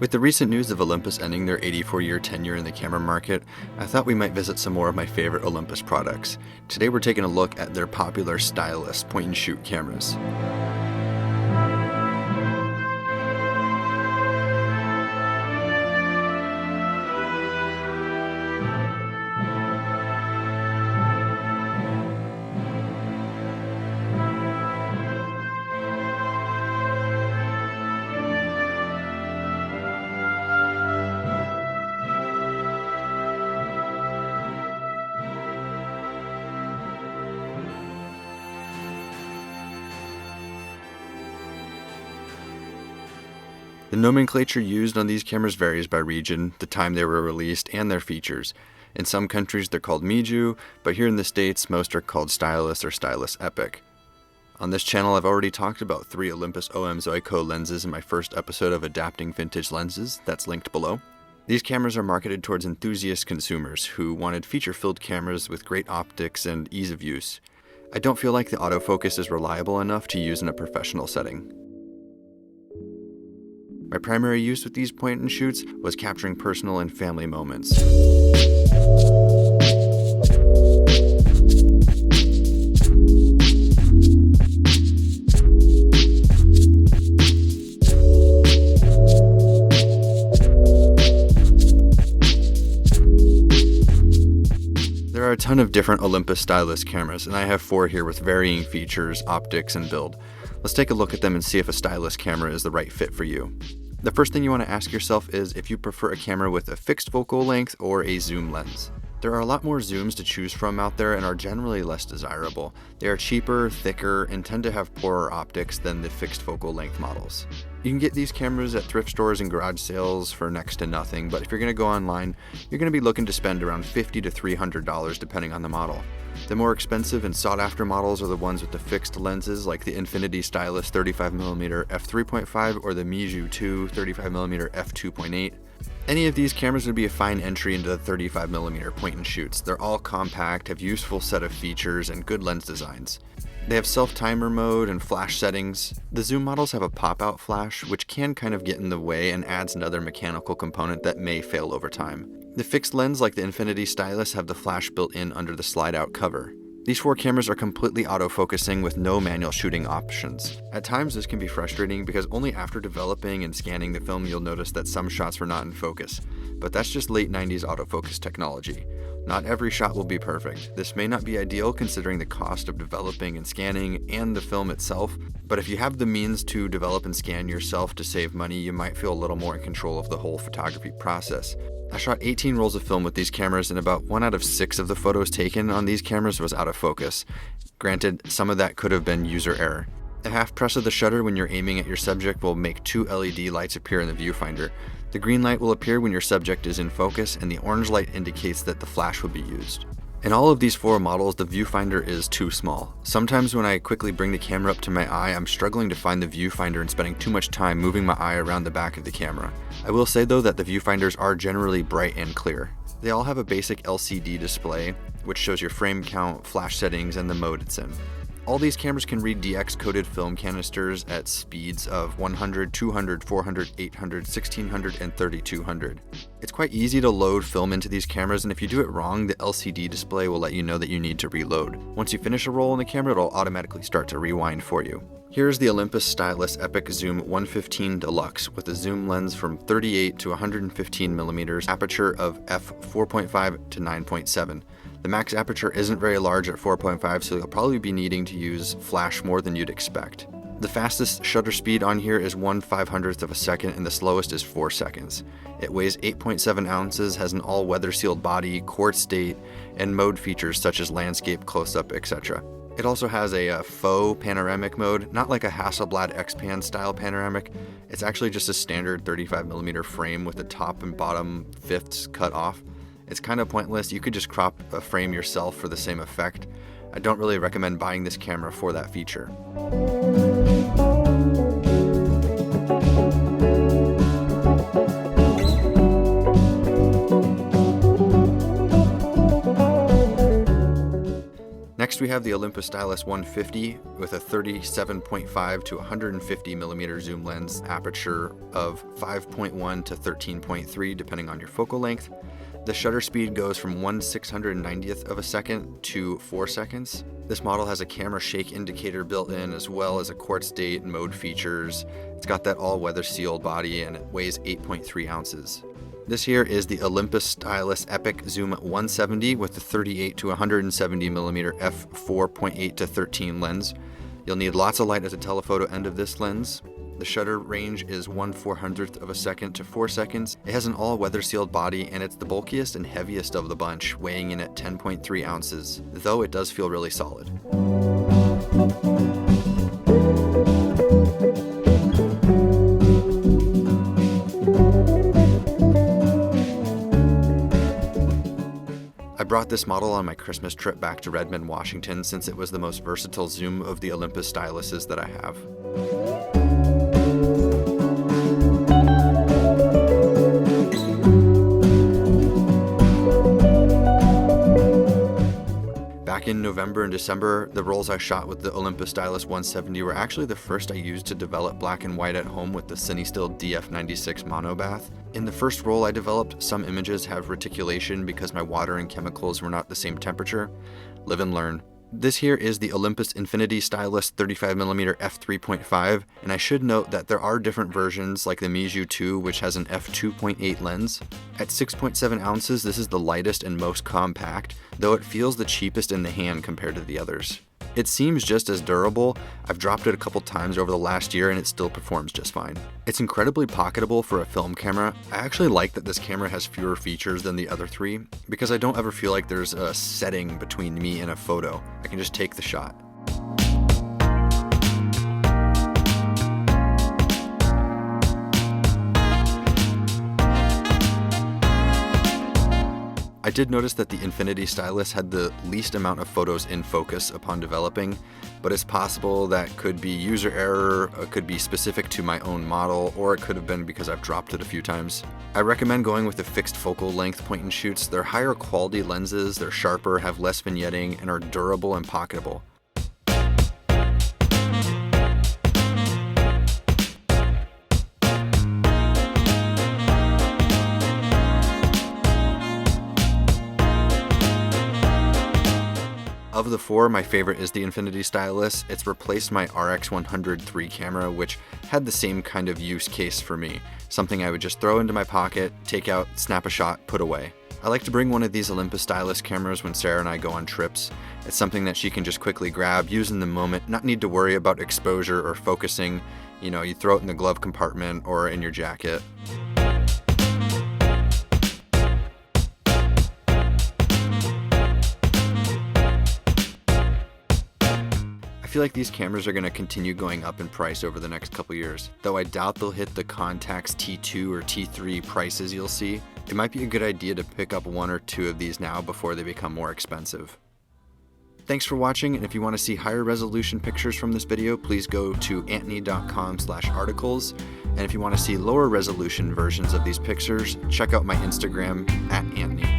With the recent news of Olympus ending their 84-year tenure in the camera market, I thought we might visit some more of my favorite Olympus products. Today we're taking a look at their popular Stylus point-and-shoot cameras. The nomenclature used on these cameras varies by region, the time they were released, and their features. In some countries they're called Miju, but here in the States most are called Stylus or Stylus Epic. On this channel I've already talked about 3 Olympus OM Zoico lenses in my first episode of Adapting Vintage Lenses, that's linked below. These cameras are marketed towards enthusiast consumers who wanted feature-filled cameras with great optics and ease of use. I don't feel like the autofocus is reliable enough to use in a professional setting. My primary use with these point-and-shoots was capturing personal and family moments. There are a ton of different Olympus Stylus cameras, and I have 4 here with varying features, optics, and build. Let's take a look at them and see if a Stylus camera is the right fit for you. The first thing you want to ask yourself is if you prefer a camera with a fixed focal length or a zoom lens. There are a lot more zooms to choose from out there and are generally less desirable. They are cheaper, thicker, and tend to have poorer optics than the fixed focal length models. You can get these cameras at thrift stores and garage sales for next to nothing, but if you're going to go online, you're going to be looking to spend around $50 to $300 depending on the model. The more expensive and sought-after models are the ones with the fixed lenses like the Infinity Stylus 35mm f3.5 or the Miju 2 35mm f2.8. Any of these cameras would be a fine entry into the 35mm point-and-shoots. They're all compact, have useful set of features, and good lens designs. They have self-timer mode and flash settings. The zoom models have a pop-out flash, which can kind of get in the way and adds another mechanical component that may fail over time. The fixed lens like the Infinity Stylus have the flash built in under the slide-out cover. These 4 cameras are completely autofocusing with no manual shooting options. At times this can be frustrating because only after developing and scanning the film you'll notice that some shots were not in focus, but that's just late 90s autofocus technology. Not every shot will be perfect. This may not be ideal considering the cost of developing and scanning and the film itself, but if you have the means to develop and scan yourself to save money, you might feel a little more in control of the whole photography process. I shot 18 rolls of film with these cameras and about 1 out of 6 of the photos taken on these cameras was out of focus. Granted, some of that could have been user error. A half press of the shutter when you're aiming at your subject will make 2 LED lights appear in the viewfinder. The green light will appear when your subject is in focus and the orange light indicates that the flash will be used. In all of these 4 models, the viewfinder is too small. Sometimes when I quickly bring the camera up to my eye, I'm struggling to find the viewfinder and spending too much time moving my eye around the back of the camera. I will say though that the viewfinders are generally bright and clear. They all have a basic LCD display, which shows your frame count, flash settings, and the mode it's in. All these cameras can read DX-coded film canisters at speeds of 100, 200, 400, 800, 1600, and 3200. It's quite easy to load film into these cameras, and if you do it wrong, the LCD display will let you know that you need to reload. Once you finish a roll in the camera, it'll automatically start to rewind for you. Here's the Olympus Stylus Epic Zoom 115 Deluxe with a zoom lens from 38 to 115mm, aperture of f4.5 to 9.7. The max aperture isn't very large at 4.5, so you'll probably be needing to use flash more than you'd expect. The fastest shutter speed on here is 1/500th of a second and the slowest is 4 seconds. It weighs 8.7 ounces, has an all-weather sealed body, quartz date, and mode features such as landscape, close-up, etc. It also has a faux panoramic mode, not like a Hasselblad X-Pan style panoramic. It's actually just a standard 35mm frame with the top and bottom fifths cut off. It's kind of pointless. You could just crop a frame yourself for the same effect. I don't really recommend buying this camera for that feature. Next Next we have the Olympus Stylus 150 with a 37.5 to 150 millimeter zoom lens, aperture of 5.1 to 13.3 depending on your focal length. The shutter speed goes from 1/690th of a second to 4 seconds. This model has a camera shake indicator built in, as well as a quartz date and mode features. It's got that all-weather sealed body and it weighs 8.3 ounces. This here is the Olympus Stylus Epic Zoom 170 with the 38 to 170 millimeter f4.8 to 13 lens. You'll need lots of light at the telephoto end of this lens. The shutter range is 1/400th of a second to 4 seconds. It has an all-weather sealed body and it's the bulkiest and heaviest of the bunch, weighing in at 10.3 ounces, though it does feel really solid. I brought this model on my Christmas trip back to Redmond, Washington, since it was the most versatile zoom of the Olympus Styluses that I have. Back in November and December, the rolls I shot with the Olympus Stylus 170 were actually the first I used to develop black and white at home with the CineStill DF96 monobath. In the first roll I developed, some images have reticulation because my water and chemicals were not the same temperature. Live and learn. This here is the Olympus Infinity Stylus 35mm f3.5, and I should note that there are different versions like the Miju 2, which has an f2.8 lens. At 6.7 ounces, this is the lightest and most compact, though it feels the cheapest in the hand compared to the others. It seems just as durable. I've dropped it a couple times over the last year and it still performs just fine. It's incredibly pocketable for a film camera. I actually like that this camera has fewer features than the other three because I don't ever feel like there's a setting between me and a photo. I can just take the shot. I did notice that the Infinity Stylus had the least amount of photos in focus upon developing, but it's possible that could be user error, it could be specific to my own model, or it could have been because I've dropped it a few times. I recommend going with the fixed focal length point and shoots. They're higher quality lenses, they're sharper, have less vignetting, and are durable and pocketable. Of the four, my favorite is the Infinity Stylus. It's replaced my RX100 III camera, which had the same kind of use case for me. Something I would just throw into my pocket, take out, snap a shot, put away. I like to bring one of these Olympus Stylus cameras when Sarah and I go on trips. It's something that she can just quickly grab, use in the moment, not need to worry about exposure or focusing. You know, you throw it in the glove compartment or in your jacket. I feel like these cameras are going to continue going up in price over the next couple years, though I doubt they'll hit the Contax T2 or T3 prices you'll see. It might be a good idea to pick up one or two of these now before they become more expensive. Thanks for watching, and if you want to see higher resolution pictures from this video, please go to antnie.com/articles. And if you want to see lower resolution versions of these pictures, check out my Instagram @Antnie.